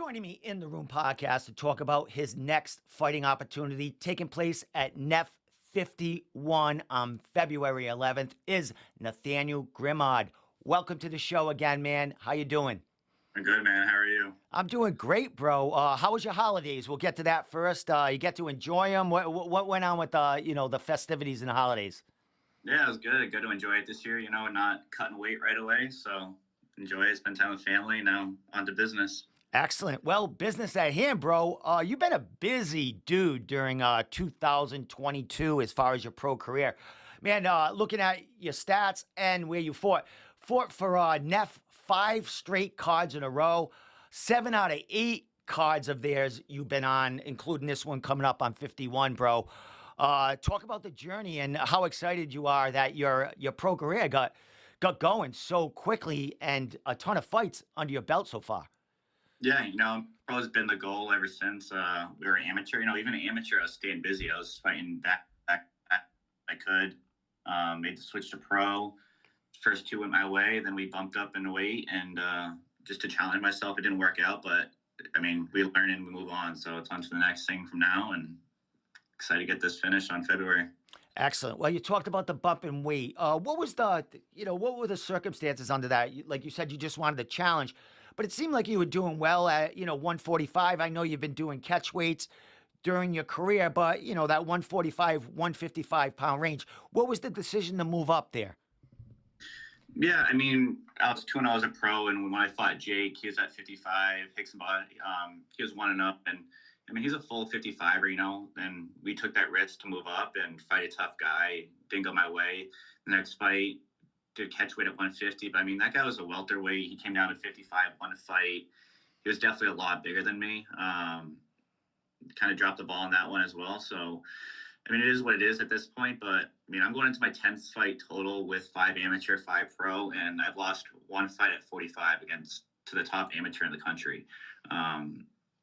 Joining me in the room podcast to talk about his next fighting opportunity taking place at NEF 51 on February 11th is Nathaniel Grimard. Welcome to the show again, man. How you doing? I'm good, man. How are you? I'm doing great, bro. How was your holidays? We'll get to that first. You get to enjoy them. What went on with the festivities and the holidays? Yeah, it was good. Good to enjoy it this year. Not cutting weight right away. So enjoy it. Spend time with family. Now on to business. Excellent. Well, business at hand, bro. You've been a busy dude during 2022 as far as your pro career. Man, looking at your stats and where you fought for NEF 5 straight cards in a row, 7 out of 8 cards of theirs you've been on, including this one coming up on 51, bro. Talk about the journey and how excited you are that your pro career got going so quickly and a ton of fights under your belt so far. Yeah, pro's been the goal ever since we were amateur. Even an amateur, I was staying busy. I was fighting back. I could. Made the switch to pro. First two went my way. Then we bumped up in weight and just to challenge myself. It didn't work out, but I mean, we learn and we move on. So it's on to the next thing from now, and excited to get this finished on February. Excellent. Well, you talked about the bump in weight. What was what were the circumstances under that? Like you said, you just wanted a challenge, but it seemed like you were doing well at, 145. I know you've been doing catch weights during your career, but, that 145, 155 pound range. What was the decision to move up there? Yeah, I mean, I was 2-0 as a pro, and when I fought Jake, he was at 55. Hickson, he was 1-0, and I mean, he's a full 55er, and we took that risk to move up and fight a tough guy. Didn't go my way. The next fight, did catch weight at 150, but I mean, that guy was a welterweight. He came down to 55, won a fight. He was definitely a lot bigger than me. Kind of dropped the ball on that one as well. So, I mean, it is what it is at this point, but I mean, I'm going into my 10th fight total with 5 amateur, 5 pro, and I've lost one fight at 45 to the top amateur in the country.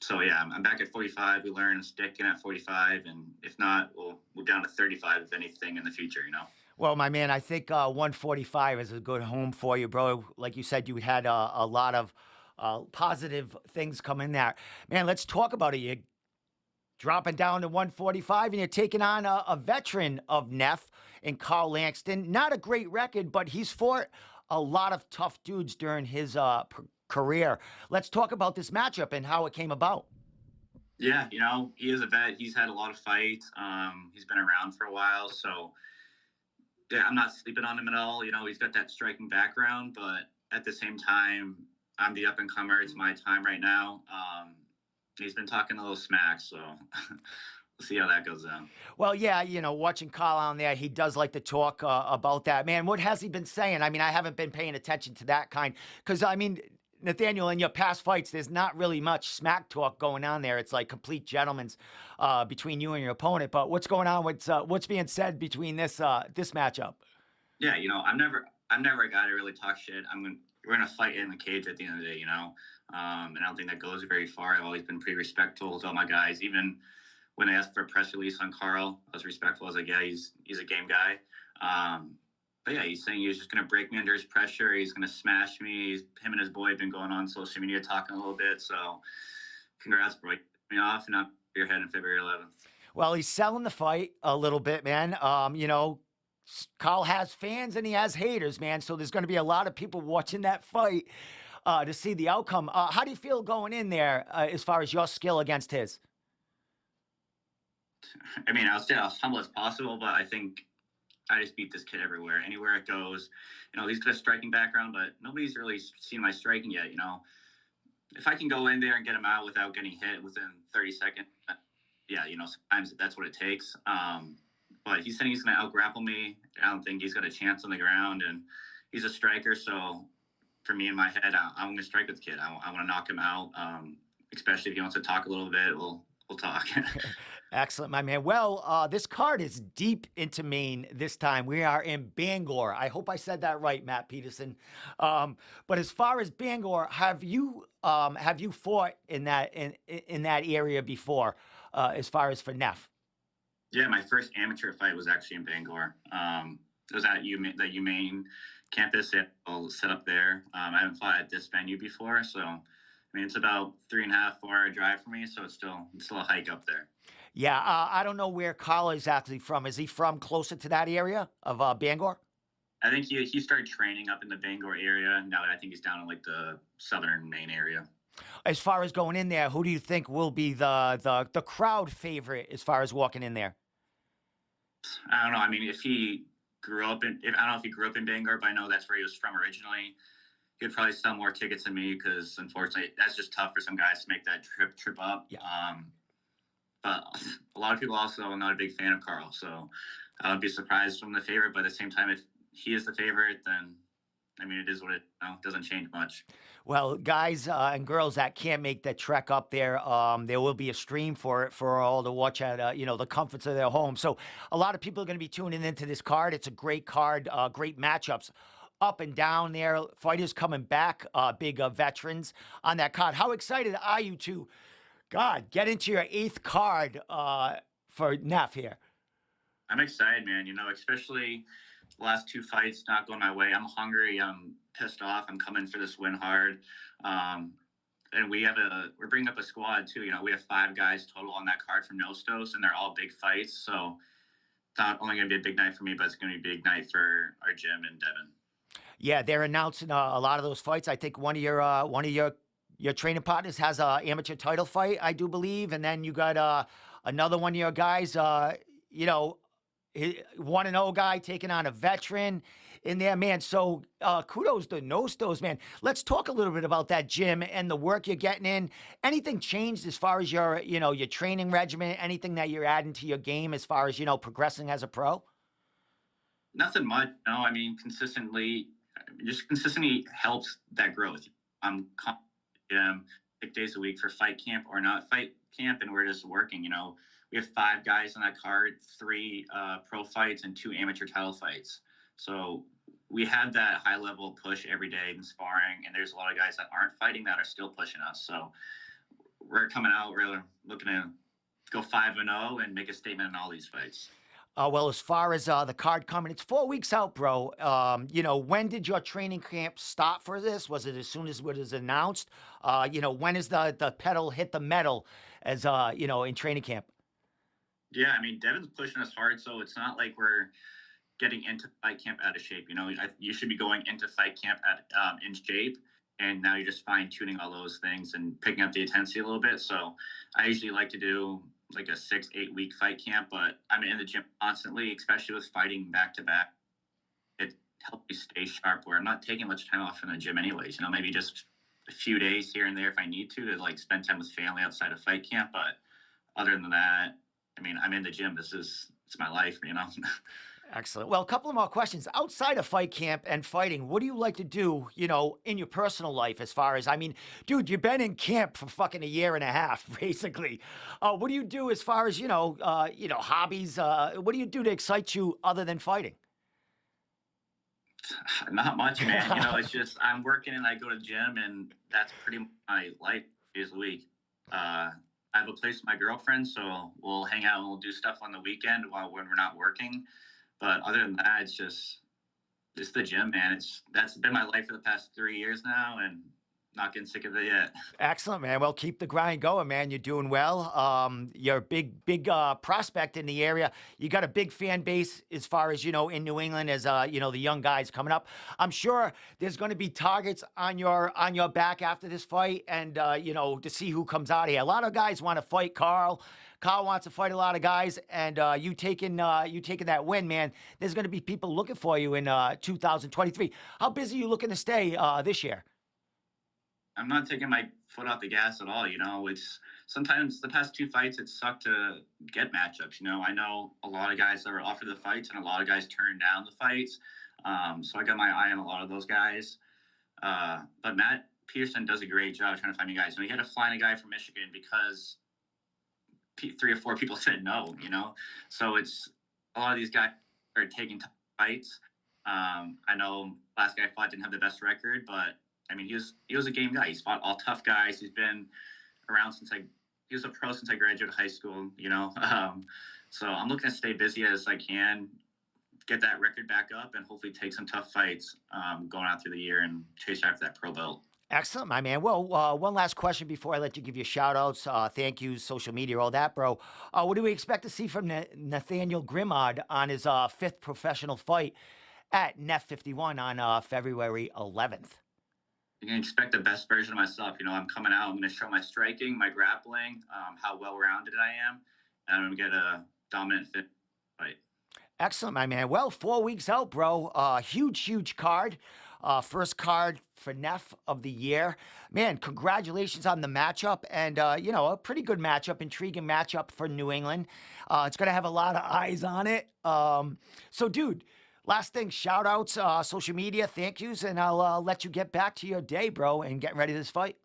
So yeah, I'm back at 45. We learn sticking at 45, and if not, we'll move down to 35 if anything in the future. Well, my man, I think 145 is a good home for you, bro. Like you said, you had a lot of positive things come in there. Man, let's talk about it. You're dropping down to 145, and you're taking on a veteran of NEF in Carl Langston. Not a great record, but he's fought a lot of tough dudes during his career. Let's talk about this matchup and how it came about. Yeah, he is a vet. He's had a lot of fights. He's been around for a while, so yeah, I'm not sleeping on him at all. He's got that striking background, but at the same time, I'm the up and comer. It's my time right now. He's been talking a little smack, so we'll see how that goes down. Well, yeah, watching Carl on there, he does like to talk about that. Man, what has he been saying? I mean, I haven't been paying attention to that kind because, I mean, Nathaniel, in your past fights, there's not really much smack talk going on there. It's like complete gentlemen's between you and your opponent. But what's going on with what's being said between this matchup? Yeah, I'm never a guy to really talk shit. We're gonna fight in the cage at the end of the day, and I don't think that goes very far. I've always been pretty respectful to all my guys. Even when they asked for a press release on Carl, I was respectful. I was like, yeah, he's a game guy. But yeah, he's saying he's just going to break me under his pressure. He's going to smash me. Him and his boy have been going on social media talking a little bit. So congrats, bro. Me off and up your head on February 11th. Well, he's selling the fight a little bit, man. Carl has fans and he has haters, man. So there's going to be a lot of people watching that fight to see the outcome. How do you feel going in there as far as your skill against his? I mean, I'll stay as humble as possible, but I think I just beat this kid everywhere. Anywhere it goes, he's got a striking background, but nobody's really seen my striking yet. If I can go in there and get him out without getting hit within 30 seconds, yeah, sometimes that's what it takes. But he's saying he's going to out-grapple me. I don't think he's got a chance on the ground, and he's a striker. So for me in my head, I'm going to strike with the kid. I want to knock him out, especially if he wants to talk a little bit. We'll talk. Excellent, my man. Well, this card is deep into Maine this time. We are in Bangor. I hope I said that right, Matt Peterson. But as far as Bangor, have you fought in that area before? As far as for NEF? Yeah, my first amateur fight was actually in Bangor. It was at the UMaine campus. I'll set up there. I haven't fought at this venue before, so I mean, it's about 3.5, 4 hour drive for me, so it's still a hike up there. Yeah, I don't know where Carl is actually from. Is he from closer to that area of Bangor? I think he started training up in the Bangor area. Now I think he's down in like the southern Maine area. As far as going in there, who do you think will be the crowd favorite as far as walking in there? I don't know. I mean, if he grew up in, if, I don't know if he grew up in Bangor, but I know that's where he was from originally. He'd probably sell more tickets than me because unfortunately that's just tough for some guys to make that trip up. Yeah. But a lot of people also are not a big fan of Carl, so I would be surprised from the favorite. But at the same time, if he is the favorite, then I mean, it is what it doesn't change much. Well, guys and girls that can't make the trek up there will be a stream for it for all to watch at the comforts of their home. So a lot of people are going to be tuning into this card. It's a great card, great matchups up and down there. Fighters coming back, big veterans on that card. How excited are you to, God, get into your eighth card for NEF here? I'm excited, man. Especially the last two fights not going my way. I'm hungry. I'm pissed off. I'm coming for this win hard. Um, and we're bringing up a squad too. We have 5 guys total on that card from Nostos, and they're all big fights. So it's not only going to be a big night for me, but it's going to be a big night for our Jim and Devin. Yeah, they're announcing a lot of those fights. I think one of your training partners has a amateur title fight, I do believe, and then you got another one of your guys, 1-0 guy taking on a veteran in there, man. So kudos to Nostos, man. Let's talk a little bit about that, Jim, and the work you're getting in. Anything changed as far as your training regimen? Anything that you're adding to your game as far as progressing as a pro? Nothing much. No, I mean, just consistently helps that growth. I'm 6 days a week for fight camp or not fight camp, and we're just working. We have 5 guys on that card, 3 pro fights and 2 amateur title fights. So we have that high level push every day in sparring, and there's a lot of guys that aren't fighting that are still pushing us. So we're coming out, we're looking to go 5-0 and make a statement in all these fights. Well, as far as the card coming, it's 4 weeks out, bro. When did your training camp start for this? Was it as soon as it was announced? When is the pedal hit the metal as in training camp? Yeah, I mean, Devin's pushing us hard, so it's not like we're getting into fight camp out of shape. You should be going into fight camp in shape, and now you're just fine tuning all those things and picking up the intensity a little bit. So I usually like to do like a 6-8 week fight camp, but I'm in the gym constantly, especially with fighting back to back. It helps me stay sharp where I'm not taking much time off from the gym anyways. Maybe just a few days here and there if I need to like spend time with family outside of fight camp. But other than that, I mean, I'm in the gym. It's my life. Excellent. Well, a couple of more questions. Outside of fight camp and fighting, what do you like to do, in your personal life as far as, I mean, dude, you've been in camp for fucking a year and a half, basically. What do you do as far as, hobbies? What do you do to excite you other than fighting? Not much, man. It's just I'm working and I go to the gym, and that's pretty much my life days a week. I have a place with my girlfriend, so we'll hang out and we'll do stuff on the weekend when we're not working. But other than that, it's the gym, man. That's been my life for the past 3 years now, and not getting sick of it yet. Excellent, man. Well, keep the grind going, man. You're doing well. You're a big prospect in the area. You got a big fan base as far as, in New England as, the young guys coming up. I'm sure there's going to be targets on your back after this fight and, to see who comes out of here. A lot of guys want to fight Carl. Carl wants to fight a lot of guys, and you taking that win, man. There's going to be people looking for you in 2023. How busy are you looking to stay this year? I'm not taking my foot off the gas at all. It's sometimes the past 2 fights, it sucked to get matchups. I know a lot of guys that were offered the fights and a lot of guys turned down the fights. So I got my eye on a lot of those guys. But Matt Peterson does a great job trying to find me guys. He had to fly in a guy from Michigan because 3 or 4 people said no, So it's a lot of these guys are taking fights. I know last guy I fought didn't have the best record, but I mean, he was a game guy. He's fought all tough guys. He's been around he was a pro since I graduated high school, So I'm looking to stay busy as I can, get that record back up, and hopefully take some tough fights going out through the year and chase after that pro belt. Excellent, my man. Well, one last question before I let you give your shout outs. Thank you, social media, all that, bro. What do we expect to see from Nathaniel Grimard on his fifth professional fight at NEF 51 on February 11th? You can expect the best version of myself. I'm coming out. I'm going to show my striking, my grappling, how well rounded I am, and I'm going to get a dominant fit fight. Excellent, my man. Well, 4 weeks out, bro. Huge card. First card for NEF of the year. Man, congratulations on the matchup. And, a pretty good matchup, intriguing matchup for New England. It's going to have a lot of eyes on it. So, dude, last thing, shout outs, social media, thank yous, and I'll let you get back to your day, bro, and get ready to this fight.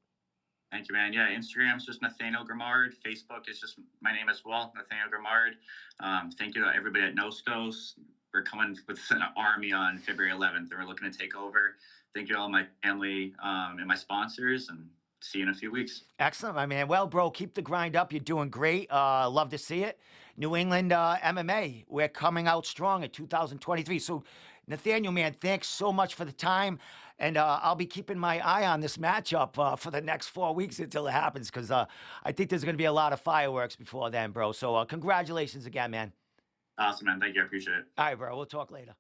Thank you, man. Yeah, Instagram's just Nathaniel Grimard. Facebook is just my name as well, Nathaniel Grimard. Thank you to everybody at Nostos. We're coming with an army on February 11th, and we're looking to take over. Thank you to all my family and my sponsors, and see you in a few weeks. Excellent, my man. Well, bro, keep the grind up. You're doing great. Love to see it. New England MMA, we're coming out strong at 2023. So, Nathaniel, man, thanks so much for the time. And I'll be keeping my eye on this matchup for the next 4 weeks until it happens, because I think there's going to be a lot of fireworks before then, bro. So, congratulations again, man. Awesome, man. Thank you. I appreciate it. All right, bro. We'll talk later.